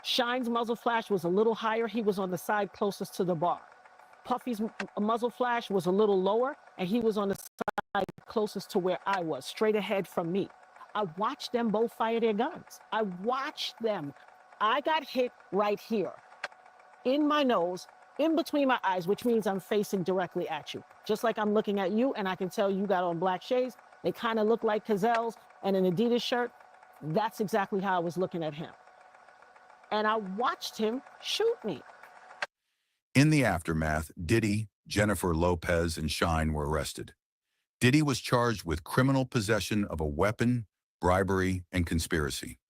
Shine's muzzle flash was a little higher. He was on the side closest to the bar. Puffy's muzzle flash was a little lower, and he was on the side closest to where I was, straight ahead from me. I watched them both fire their guns. I watched them. I got hit right here, in my nose, in between my eyes, which means I'm facing directly at you. Just like I'm looking at you, and I can tell you got on black shades. They kind of look like Cazelles and an Adidas shirt. That's exactly how I was looking at him. And I watched him shoot me. In the aftermath, Diddy, Jennifer Lopez, and Shine were arrested. Diddy was charged with criminal possession of a weapon, bribery, and conspiracy.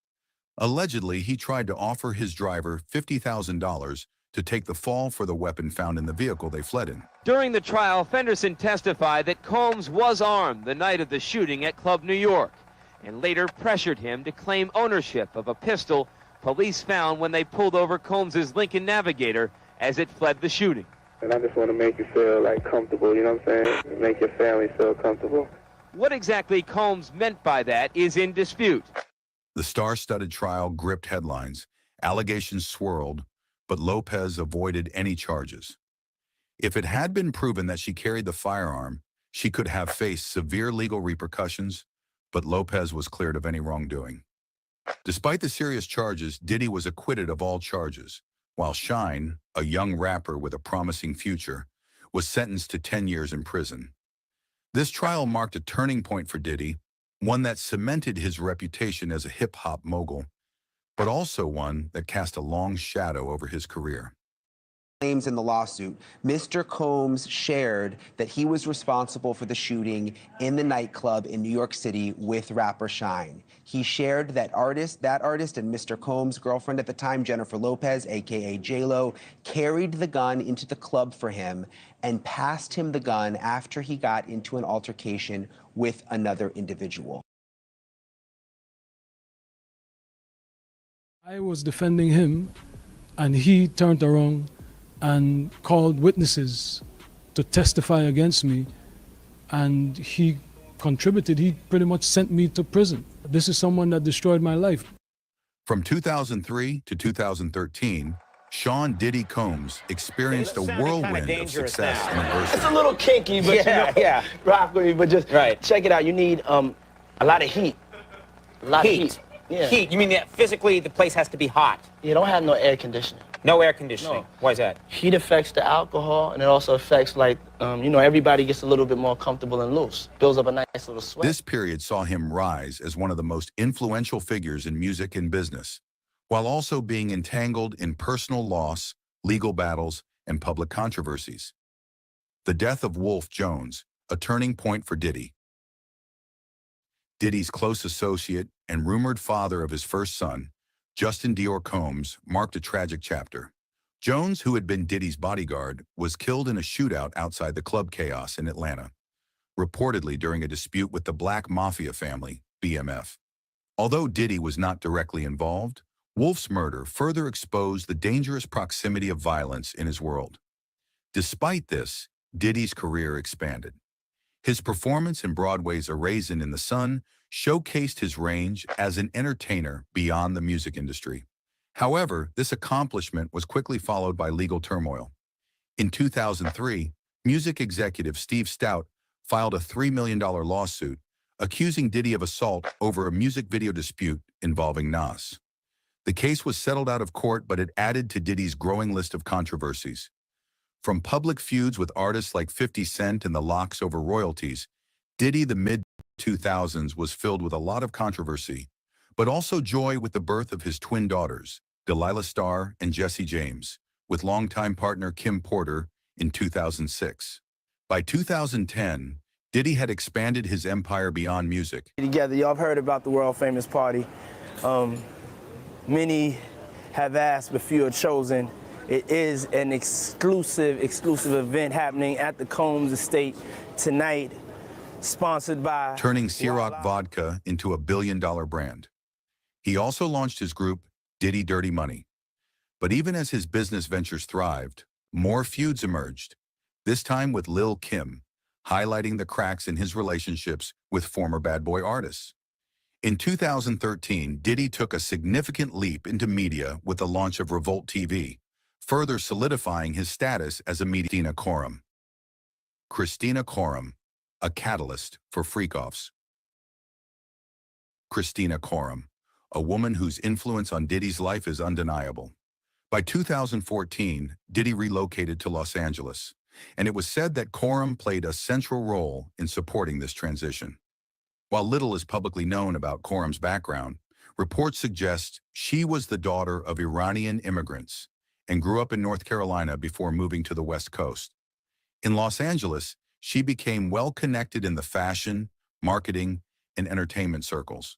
Allegedly, he tried to offer his driver $50,000 to take the fall for the weapon found in the vehicle they fled in. During the trial, Fenderson testified that Combs was armed the night of the shooting at Club New York, and later pressured him to claim ownership of a pistol police found when they pulled over Combs's Lincoln Navigator as it fled the shooting. And I just want to make you feel like comfortable, you know what I'm saying? Make your family feel comfortable. What exactly Combs meant by that is in dispute. The star-studded trial gripped headlines. Allegations swirled, but Lopez avoided any charges. If it had been proven that she carried the firearm, she could have faced severe legal repercussions, but Lopez was cleared of any wrongdoing. Despite the serious charges, Diddy was acquitted of all charges, while Shine, a young rapper with a promising future, was sentenced to 10 years in prison. This trial marked a turning point for Diddy, one that cemented his reputation as a hip-hop mogul, but also one that cast a long shadow over his career. Claims in the lawsuit, Mr. Combs shared that he was responsible for the shooting in the nightclub in New York City with rapper Shine. He shared that artist and Mr. Combs' girlfriend at the time, Jennifer Lopez, aka J-Lo, carried the gun into the club for him and passed him the gun after he got into an altercation with another individual. I was defending him, and he turned around and called witnesses to testify against me, and he contributed. He pretty much sent me to prison. This is someone that destroyed my life. From 2003 to 2013, Sean Diddy Combs experienced a whirlwind of success and adversity. It's a little kinky, but rock with me. But just check it out. You need a lot of heat. A lot of heat. Yeah. Heat? You mean that physically the place has to be hot? You don't have no air conditioning. No air conditioning? No. Why is that? Heat affects the alcohol, and it also affects, like, you know, everybody gets a little bit more comfortable and loose. Builds up a nice little sweat. This period saw him rise as one of the most influential figures in music and business, while also being entangled in personal loss, legal battles, and public controversies. The death of Wolf Jones, a turning point for Diddy. Diddy's close associate and rumored father of his first son, Justin Dior Combs, marked a tragic chapter. Jones, who had been Diddy's bodyguard, was killed in a shootout outside the Club Chaos in Atlanta, reportedly during a dispute with the Black Mafia family, BMF. Although Diddy was not directly involved, Wolf's murder further exposed the dangerous proximity of violence in his world. Despite this, Diddy's career expanded. His performance in Broadway's A Raisin in the Sun showcased his range as an entertainer beyond the music industry. However, this accomplishment was quickly followed by legal turmoil. In 2003, music executive Steve Stout filed a $3 million lawsuit accusing Diddy of assault over a music video dispute involving Nas. The case was settled out of court, but it added to Diddy's growing list of controversies. From public feuds with artists like 50 Cent and the Lox over royalties, Diddy the mid-2000s was filled with a lot of controversy, but also joy with the birth of his twin daughters, Delilah Starr and Jessie James, with longtime partner Kim Porter in 2006. By 2010, Diddy had expanded his empire beyond music. Together, y'all have heard about the world-famous party. Many have asked, but few are chosen. It is an exclusive event happening at the Combs estate tonight, sponsored by... Turning Ciroc vodka into a billion-dollar brand. He also launched his group, Diddy Dirty Money. But even as his business ventures thrived, more feuds emerged, this time with Lil' Kim, highlighting the cracks in his relationships with former bad boy artists. In 2013, Diddy took a significant leap into media with the launch of Revolt TV, further solidifying his status as a media Coram. Christina Coram, a catalyst for freak-offs. Christina Coram, a woman whose influence on Diddy's life is undeniable. By 2014, Diddy relocated to Los Angeles, and it was said that Coram played a central role in supporting this transition. While little is publicly known about Coram's background, reports suggest she was the daughter of Iranian immigrants and grew up in North Carolina before moving to the West Coast. In Los Angeles, she became well-connected in the fashion, marketing, and entertainment circles.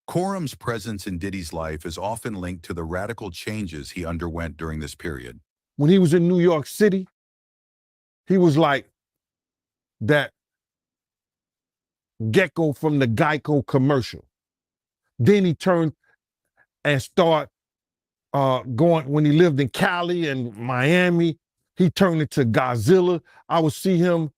Coram's presence in Diddy's life is often linked to the radical changes he underwent during this period. When he was in New York City, he was like that gecko from the Geico commercial. Then he turned and started going, when he lived in Cali and Miami, he turned into Godzilla. I would see him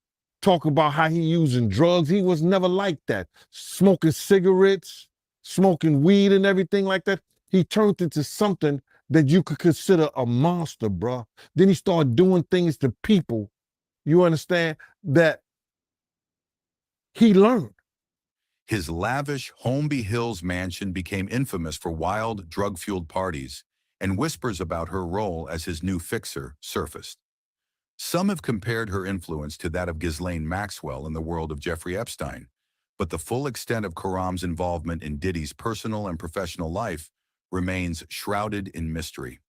talk about how he using drugs. He was never like that. Smoking cigarettes, smoking weed and everything like that. He turned into something that you could consider a monster, bruh. Then he started doing things to people, you understand, that he learned. His lavish Holmby Hills mansion became infamous for wild, drug-fueled parties, and whispers about her role as his new fixer surfaced. Some have compared her influence to that of Ghislaine Maxwell in the world of Jeffrey Epstein, but the full extent of Karam's involvement in Diddy's personal and professional life remains shrouded in mystery.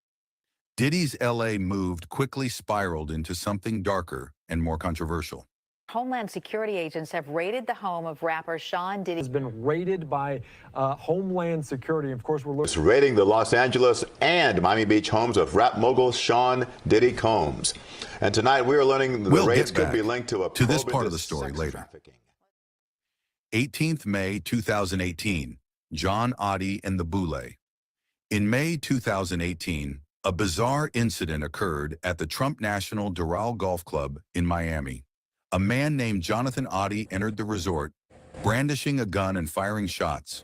Diddy's LA move quickly spiraled into something darker and more controversial. Homeland Security agents have raided the home of rapper Sean Diddy. Has been raided by Homeland Security. Of course, we're looking. Raiding the Los Angeles and Miami Beach homes of rap mogul Sean Diddy Combs. And tonight we are learning the raids could be linked to this part of the story later. 18th May 2018, John Oddie and the Boule. In May 2018, a bizarre incident occurred at the Trump National Doral Golf Club in Miami. A man named Jonathan Oddie entered the resort, brandishing a gun and firing shots.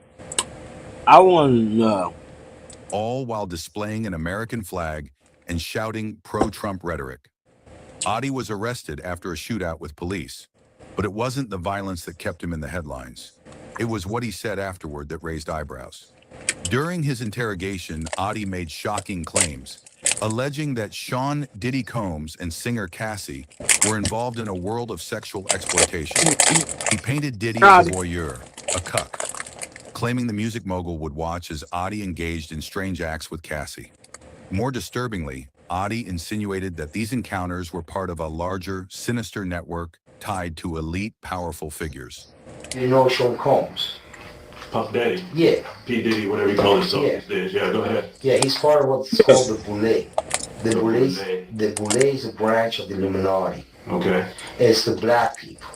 I want to know. All while displaying an American flag and shouting pro-Trump rhetoric. Oddie was arrested after a shootout with police, but it wasn't the violence that kept him in the headlines. It was what he said afterward that raised eyebrows. During his interrogation, Oddie made shocking claims, alleging that Sean Diddy Combs and singer Cassie were involved in a world of sexual exploitation. He painted Diddy as a voyeur, a cuck, claiming the music mogul would watch as Oddie engaged in strange acts with Cassie. More disturbingly, Oddie insinuated that these encounters were part of a larger, sinister network tied to elite, powerful figures. You know Sean Combs? Puff Daddy? Yeah. P. Diddy, whatever you call himself these days. Yeah, go ahead. Yeah, he's part of what's called the Boule. The Boule is a branch of the Illuminati. Okay. It's the black people.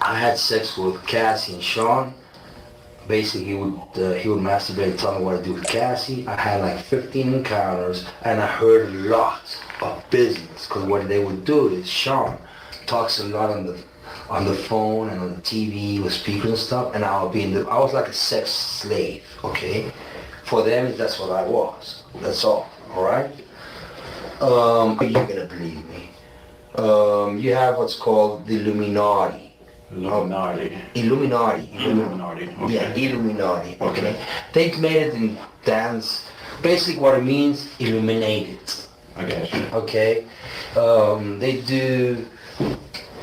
I had sex with Cassie and Sean. Basically, he would masturbate and tell me what to do with Cassie. I had like 15 encounters, and I heard a lot of business. Because what they would do is Sean talks a lot on the phone and on the TV with speakers and stuff, and I was like a sex slave, okay? For them, that's what I was. That's all right? You're gonna believe me. You have what's called the Illuminati. Illuminati. Okay. Yeah, Illuminati, okay? They've made it in dance. Basically what it means, illuminated. I got you. Okay? They do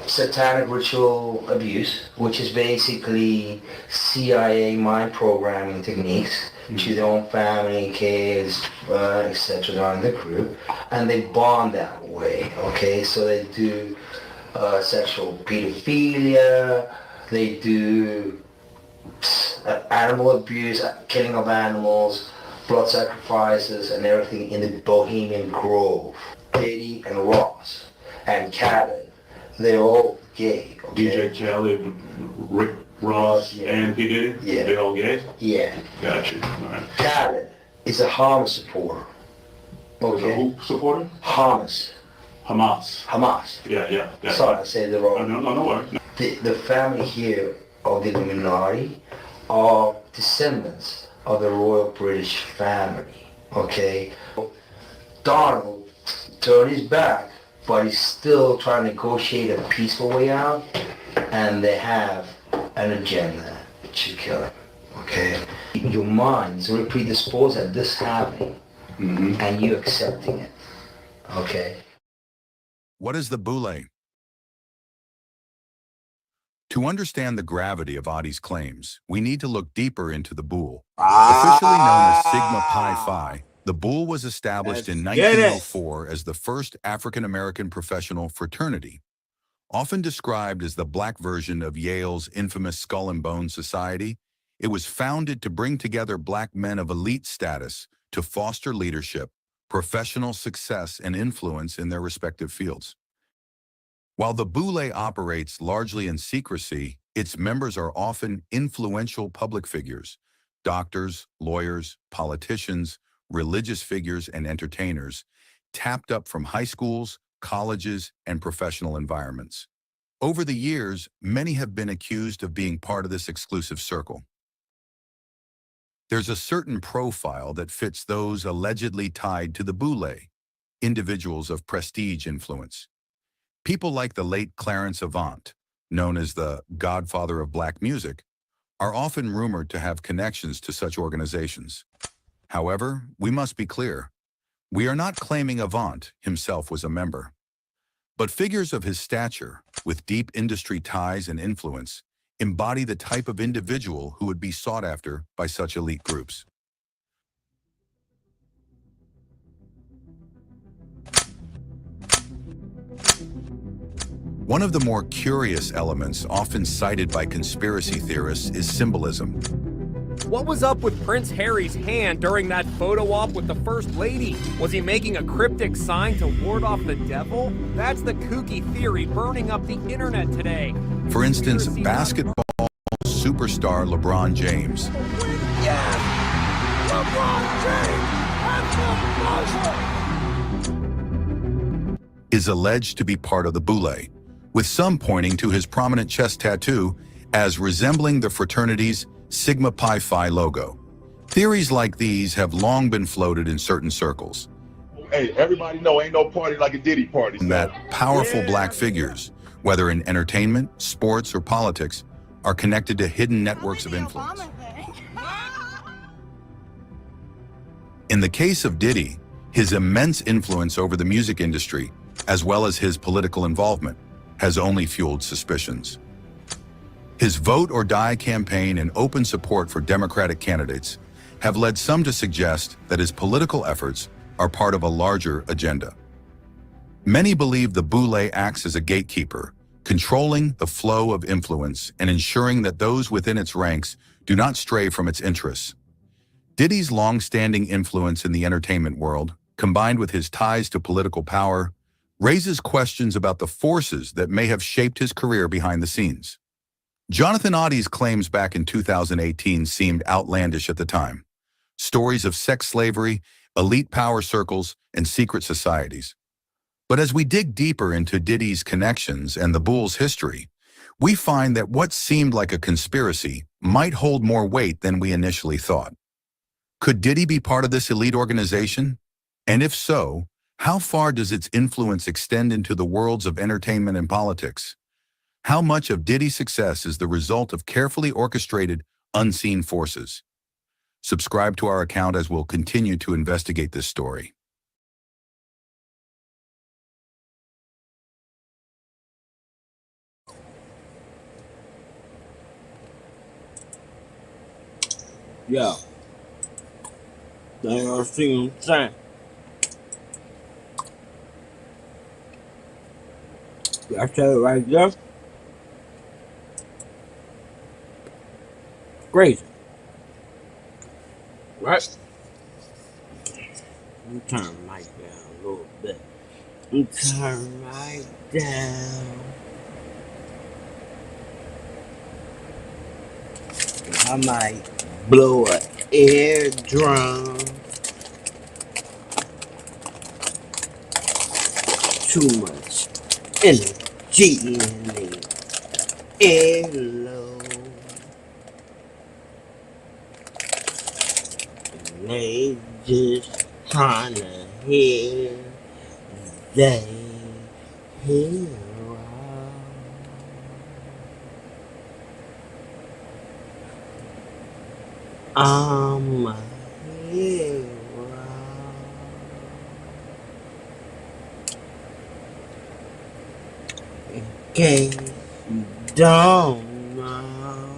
satanic ritual abuse, which is basically CIA mind programming techniques to their own family, kids, etc. in the group, and they bond that way, okay? So they do sexual pedophilia, they do animal abuse, killing of animals, blood sacrifices, and everything in the Bohemian Grove. Diddy and Ross and Khaled, they're all gay. Okay? DJ Khaled, Rick Ross, and P. Diddy? Yeah. They're all gay? Yeah. Got you. All right. Khaled is a Hamas supporter. Okay. Who supporter? Hamas. Yeah. Sorry, I said it wrong. No worries. No. The family here of the Illuminati are descendants of the royal British family. Okay. Donald turned his back, but he's still trying to negotiate a peaceful way out, and they have an agenda to kill him. Okay. Your mind is really predisposed at this happening, and you accepting it. Okay. What is the Boule? To understand the gravity of Oddie's claims, we need to look deeper into the Boule. Officially known as Sigma Pi Phi, the Boule was established in 1904 as the first African-American professional fraternity. Often described as the black version of Yale's infamous Skull and Bones Society, it was founded to bring together black men of elite status to foster leadership, professional success, and influence in their respective fields. While the Boule operates largely in secrecy, its members are often influential public figures, doctors, lawyers, politicians, religious figures, and entertainers, tapped up from high schools, colleges, and professional environments. Over the years, many have been accused of being part of this exclusive circle. There's a certain profile that fits those allegedly tied to the Boule, individuals of prestige influence. People like the late Clarence Avant, known as the godfather of black music, are often rumored to have connections to such organizations. However, we must be clear, We are not claiming Avant himself was a member, but figures of his stature, with deep industry ties and influence, embody the type of individual who would be sought after by such elite groups. One of the more curious elements often cited by conspiracy theorists is symbolism. What was up with Prince Harry's hand during that photo op with the First Lady? Was he making a cryptic sign to ward off the devil? That's the kooky theory burning up the internet today. For instance, basketball superstar LeBron James is alleged to be part of the Boule, with some pointing to his prominent chest tattoo as resembling the fraternity's Sigma Pi Phi logo. Theories like these have long been floated in certain circles. Hey, everybody know ain't no party like a Diddy party. So. That powerful black figures, whether in entertainment, sports, or politics, are connected to hidden networks of influence. In the case of Diddy, his immense influence over the music industry, as well as his political involvement, has only fueled suspicions. His vote or die campaign and open support for Democratic candidates have led some to suggest that his political efforts are part of a larger agenda. Many believe the Boule acts as a gatekeeper, controlling the flow of influence and ensuring that those within its ranks do not stray from its interests. Diddy's long-standing influence in the entertainment world, combined with his ties to political power, raises questions about the forces that may have shaped his career behind the scenes. Jonathan Audie's claims back in 2018 seemed outlandish at the time. Stories of sex slavery, elite power circles, and secret societies. But as we dig deeper into Diddy's connections and the Bull's history, we find that what seemed like a conspiracy might hold more weight than we initially thought. Could Diddy be part of this elite organization? And if so, how far does its influence extend into the worlds of entertainment and politics? How much of Diddy's success is the result of carefully orchestrated, unseen forces? Subscribe to our account as we'll continue to investigate this story. Yo. They are seeing saying. I said it right there. Crazy. Right? Let me turn the mic down a little bit. Let me turn the mic down. I might blow an eardrum. Too much energy in the airload. They just trying to hear they hero. I'm a hero. In case you don't know.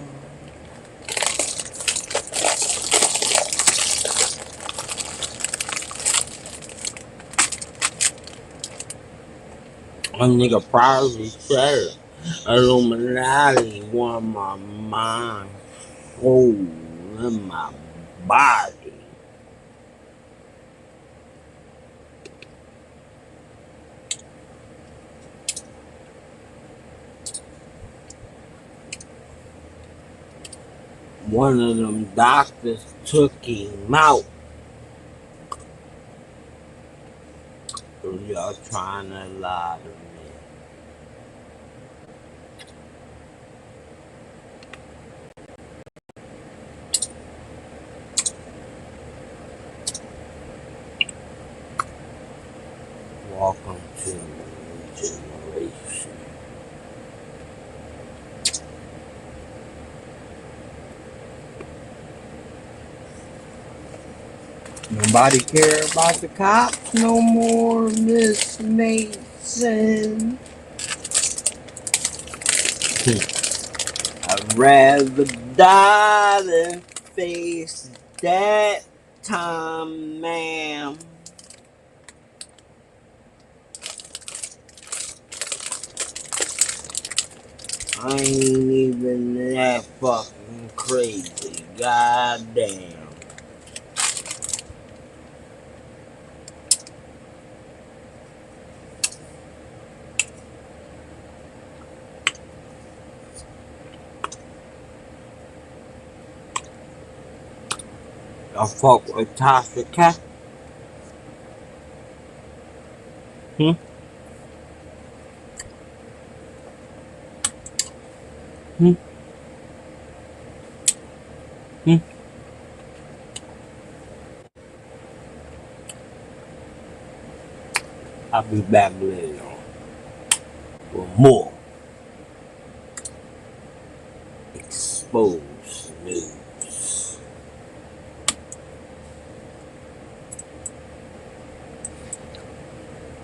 A nigga probably said Illuminati want my mind, soul, and my body. One of them doctors took him out. Y'all trying to lie to me. Welcome to the generation. Nobody care about the cops no more, Miss Mason. I'd rather die than face that time, ma'am. I ain't even that fucking crazy. Goddamn. I fuck with Tasha Cat. Hmm? Hmm? Hmm? I'll be back later with more exposed news.